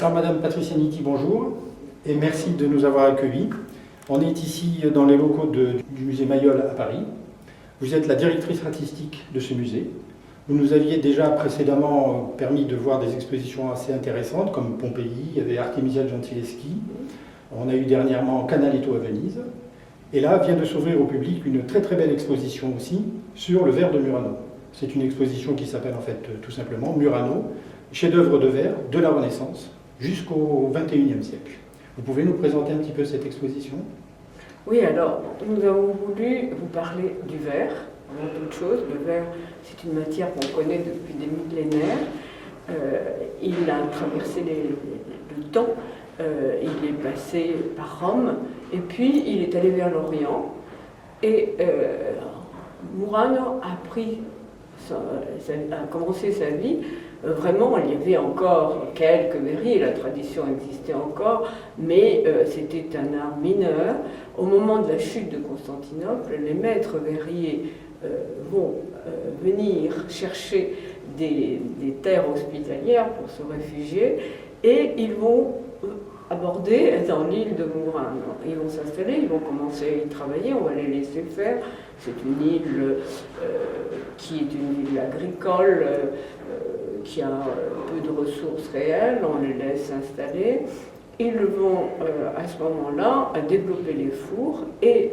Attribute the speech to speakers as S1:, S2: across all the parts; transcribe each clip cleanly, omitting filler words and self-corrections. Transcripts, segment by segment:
S1: Alors Madame Patricia Nitti, bonjour et merci de nous avoir accueillis. On est ici dans les locaux du musée Mayol à Paris. Vous êtes la directrice artistique de ce musée. Vous nous aviez déjà précédemment permis de voir des expositions assez intéressantes comme Pompéi, il y avait Artemisia Gentileschi. On a eu dernièrement Canaletto à Venise. Et là vient de s'ouvrir au public une très très belle exposition aussi sur le verre de Murano. C'est une exposition qui s'appelle en fait tout simplement Murano, chef-d'œuvre de verre de la Renaissance jusqu'au XXIe siècle. Vous pouvez nous présenter un petit peu cette exposition ?
S2: Oui, alors nous avons voulu vous parler du verre, avant toute chose. Le verre, c'est une matière qu'on connaît depuis des millénaires. Il a traversé le temps, il est passé par Rome, et puis il est allé vers l'Orient. Et Murano a commencé sa vie. Vraiment, il y avait encore quelques verriers, la tradition existait encore, mais c'était un art mineur. Au moment de la chute de Constantinople, les maîtres verriers vont venir chercher des terres hospitalières pour se réfugier et ils vont aborder dans l'île de Murano. Ils vont s'installer, ils vont commencer à y travailler, on va les laisser faire. C'est une île qui est une île agricole, qui a peu de ressources réelles, on les laisse s'installer. Ils vont à ce moment-là développer les fours et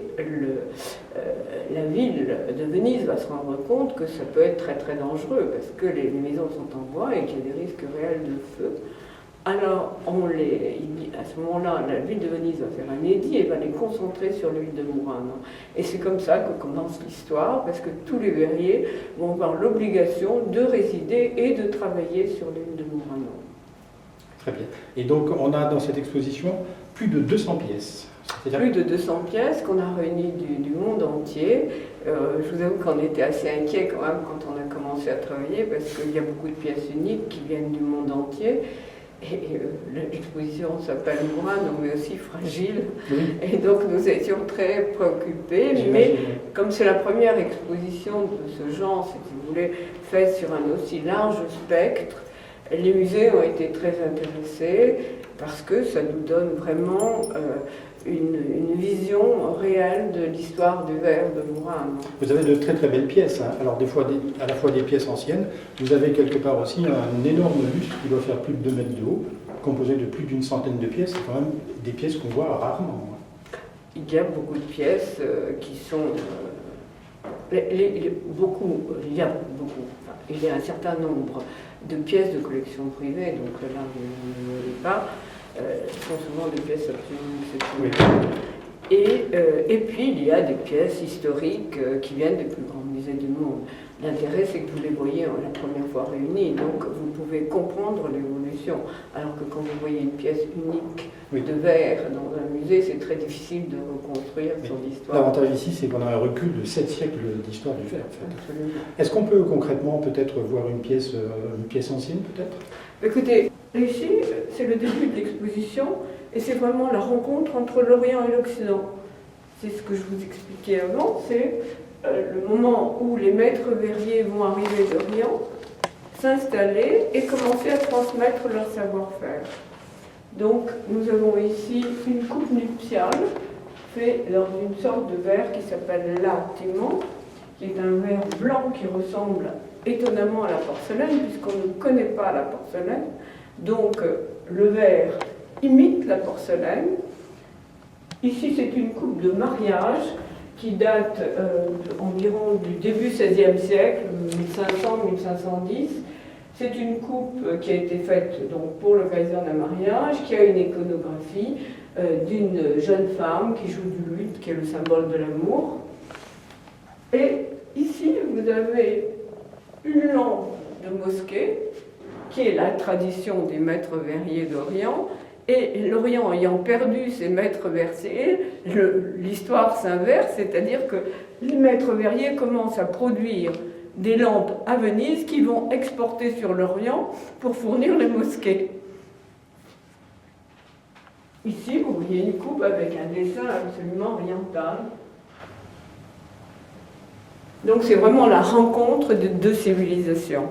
S2: la ville de Venise va se rendre compte que ça peut être très très dangereux parce que les maisons sont en bois et qu'il y a des risques réels de feu. Alors, à ce moment-là, la ville de Venise va faire un édit et va les concentrer sur l'île de Murano. Et c'est comme ça que commence l'histoire, parce que tous les verriers vont avoir l'obligation de résider et de travailler sur l'île de Murano.
S1: Très bien. Et donc, on a dans cette exposition plus de 200 pièces.
S2: Plus de 200 pièces qu'on a réunies du monde entier. Je vous avoue qu'on était assez inquiets quand même quand on a commencé à travailler, parce qu'il y a beaucoup de pièces uniques qui viennent du monde entier. Et l'exposition s'appelle Murano, mais aussi fragile. Oui. Et donc nous étions très préoccupés. Mais comme c'est la première exposition de ce genre, si vous voulez, faite sur un aussi large spectre, les musées ont été très intéressés parce que ça nous donne vraiment une vision réelle de l'histoire du verre de Murano.
S1: Vous avez de très très belles pièces, hein. Alors à la fois des pièces anciennes, vous avez quelque part aussi un énorme buste qui doit faire plus de 2 mètres de haut, composé de plus d'une centaine de pièces, c'est quand même des pièces qu'on voit rarement.
S2: Il y a beaucoup de pièces qui sont... il y a un certain nombre de pièces de collection privée, donc là vous ne voyez pas. Ce sont souvent des pièces absolument exceptionnelles. Oui. Et puis il y a des pièces historiques qui viennent des plus grands musées du monde. L'intérêt, c'est que vous les voyez la première fois réunies, donc vous pouvez comprendre l'évolution. Alors que quand vous voyez une pièce unique de verre dans un musée, c'est très difficile de reconstruire son histoire.
S1: L'avantage ici, c'est qu'on a un recul de 7 siècles d'histoire du verre. En fait. Absolument. Est-ce qu'on peut concrètement peut-être voir une pièce ancienne peut-être ?
S2: Écoutez, ici, c'est le début de l'exposition et c'est vraiment la rencontre entre l'Orient et l'Occident. C'est ce que je vous expliquais avant, c'est le moment où les maîtres verriers vont arriver d'Orient, s'installer et commencer à transmettre leur savoir-faire. Donc, nous avons ici une coupe nuptiale faite dans une sorte de verre qui s'appelle l'artiment, qui est un verre blanc qui ressemble étonnamment à la porcelaine, puisqu'on ne connaît pas la porcelaine. Donc, le verre imite la porcelaine. Ici, c'est une coupe de mariage qui date environ du début XVIe siècle, 1500-1510. C'est une coupe qui a été faite donc, pour l'occasion d'un mariage, qui a une iconographie d'une jeune femme qui joue du luth, qui est le symbole de l'amour. Et ici, vous avez une lampe de mosquée, qui est la tradition des maîtres verriers d'Orient. Et l'Orient ayant perdu ses maîtres verriers, l'histoire s'inverse, c'est-à-dire que les maîtres verriers commencent à produire des lampes à Venise qui vont exporter sur l'Orient pour fournir les mosquées. Ici, vous voyez une coupe avec un dessin absolument oriental. Donc c'est vraiment la rencontre de deux civilisations.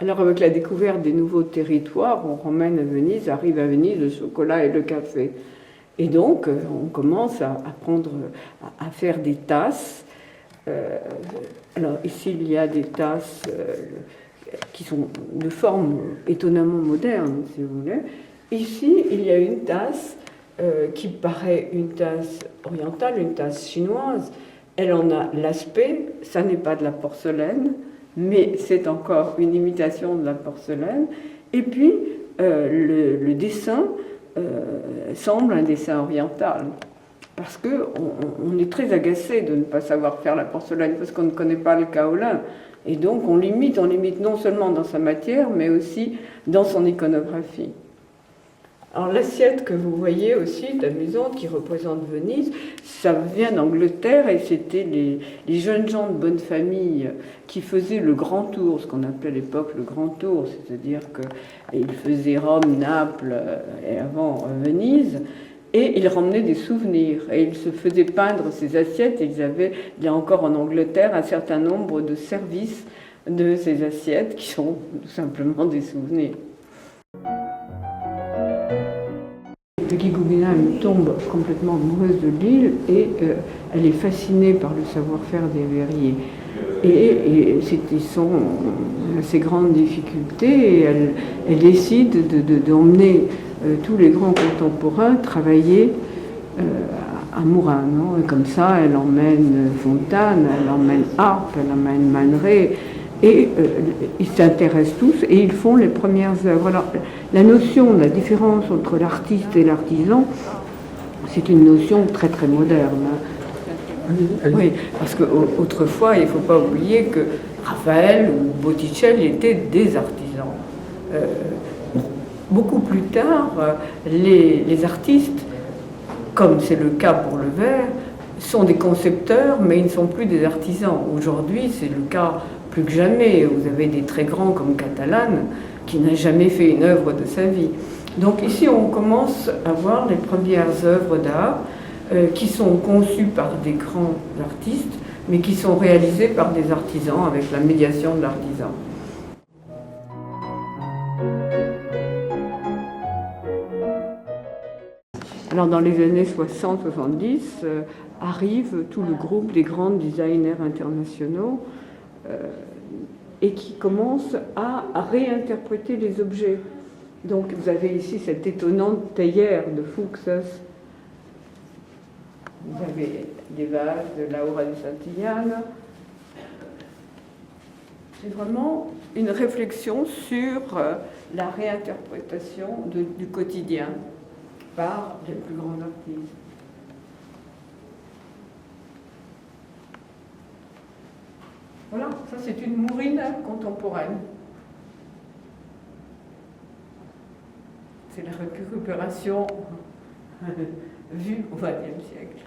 S2: Alors avec la découverte des nouveaux territoires, on ramène à Venise, arrive à Venise le chocolat et le café. Et donc on commence à faire des tasses. Alors ici il y a des tasses qui sont de forme étonnamment moderne, si vous voulez. Ici il y a une tasse qui paraît une tasse orientale, une tasse chinoise. Elle en a l'aspect, ça n'est pas de la porcelaine, mais c'est encore une imitation de la porcelaine. Et puis, le dessin semble un dessin oriental, parce qu'on est très agacé de ne pas savoir faire la porcelaine, parce qu'on ne connaît pas le kaolin. Et donc, on l'imite non seulement dans sa matière, mais aussi dans son iconographie. Alors l'assiette que vous voyez aussi, amusante, qui représente Venise, ça vient d'Angleterre et c'était les jeunes gens de bonne famille qui faisaient le grand tour, ce qu'on appelait à l'époque le grand tour, c'est-à-dire qu'ils faisaient Rome, Naples et avant Venise, et ils ramenaient des souvenirs et ils se faisaient peindre ces assiettes. Et il y a encore en Angleterre un certain nombre de services de ces assiettes qui sont tout simplement des souvenirs. Peggy Guggenheim tombe complètement amoureuse de l'île et elle est fascinée par le savoir-faire des verriers. Et c'était ses grandes difficultés. Et elle décide d'emmener tous les grands contemporains travailler à Murano. Et comme ça, elle emmène Fontane, elle emmène Arp, elle emmène Man Ray. Et ils s'intéressent tous et ils font les premières œuvres. Alors, la notion, la différence entre l'artiste et l'artisan, c'est une notion très très moderne. Oui, parce qu'autrefois, il ne faut pas oublier que Raphaël ou Botticelli étaient des artisans. Beaucoup plus tard, les artistes, comme c'est le cas pour le verre, sont des concepteurs, mais ils ne sont plus des artisans. Aujourd'hui, c'est le cas plus que jamais. Vous avez des très grands comme Catalan, qui n'a jamais fait une œuvre de sa vie. Donc ici, on commence à voir les premières œuvres d'art qui sont conçues par des grands artistes, mais qui sont réalisées par des artisans avec la médiation de l'artisan. Alors dans les années 60-70, arrive tout le groupe des grands designers internationaux et qui commencent à réinterpréter les objets. Donc vous avez ici cette étonnante théière de Fuchs. Vous avez des vases de Laura de Santillane. C'est vraiment une réflexion sur la réinterprétation du quotidien par les plus grands artistes. Voilà, ça c'est une mourine contemporaine. C'est la récupération vue au XXe siècle.